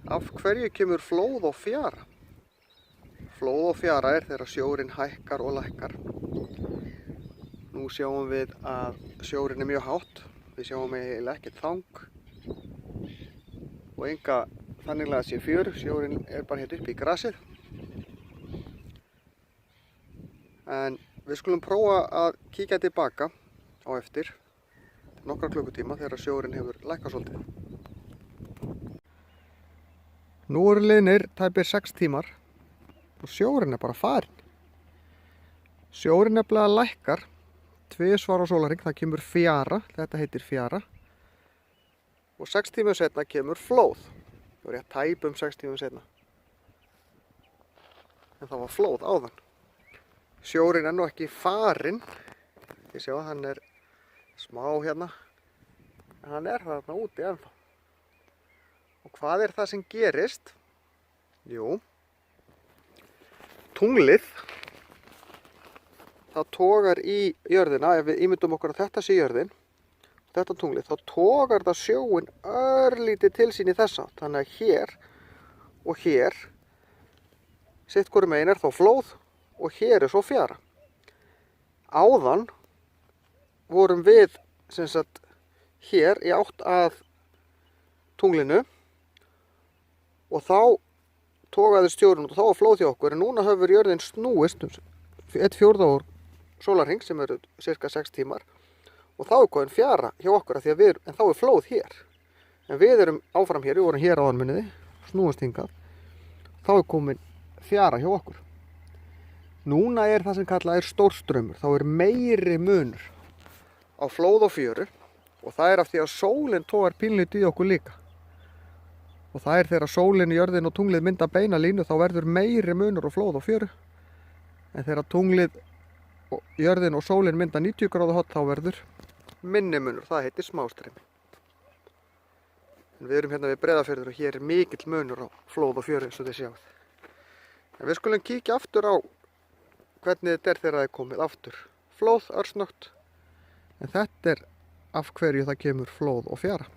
Af hverju kemur flóð og fjara? Flóð og fjara er þegar sjórinn hækkar og lækkar. Nú sjáum við að sjórinn er mjög hátt. Við sjáum eiginlega ekkert þang og enga þanniglega sé fjör. Sjórinn er bara hérna upp í grasið. En við skulum prófa að kíkja tilbaka á eftir nokkra klukkutíma þegar sjórinn hefur lækkað svolítið. Nú eru liðnir tæpir 6 tímar og sjórinn er bara farinn. Sjórinn nefnilega lækkar tvisvar á sólarhring, það kemur fjara, þetta heitir fjara. Og 6 tímum setna kemur flóð. Það var rétt tæpum 6 tímum setna. En það var flóð áðan. Sjórinn er nú ekki farinn. Þið sjá að hann er smá hérna. En hann er þarna úti ennþá. Og hvað er það sem gerist? Jú, tunglið, það togar í jörðina, ef við ímyndum okkur að þetta sé jörðin, þetta tunglið, þá togar það sjóinn örlítið til sín í þessa. Þannig að hér og hér, sitt hvoru megin er þá flóð og hér er svo fjara. Áðan vorum við sem sagt hér í átt að tunglinu og þá togaði sjórinn út og þá var flóð hjá okkur, en núna hefur jörðin snúist 1/4 úr sólarhring sem eru cirka 6 tímar og þá er komin fjara hjá okkur en þá er flóð hér. En við erum áfram hér, við vorum hér áðan minniði, snúist hingað, þá er komin fjara hjá okkur. Núna er það sem kallað er stórstraumur, þá er meiri munur á flóð og fjöru og það er af því að sólin togar pínlítið í okkur líka. Og það er þegar sólin, jörðin og tunglið mynda beina línu, þá verður meiri munur á flóð og fjöru. En þegar tunglið, jörðin og sólin mynda 90 gráðu horn, þá verður minni munur, það heitir smástreymi. En við erum hérna við Breiðafjörður og hér er mikill munur á flóð og fjöru eins og þið sjáum. En við skulum kíkja aftur á hvernig þetta er þegar það er komið aftur. Flóð, örsnögt, en þetta er af hverju það kemur flóð og fjara.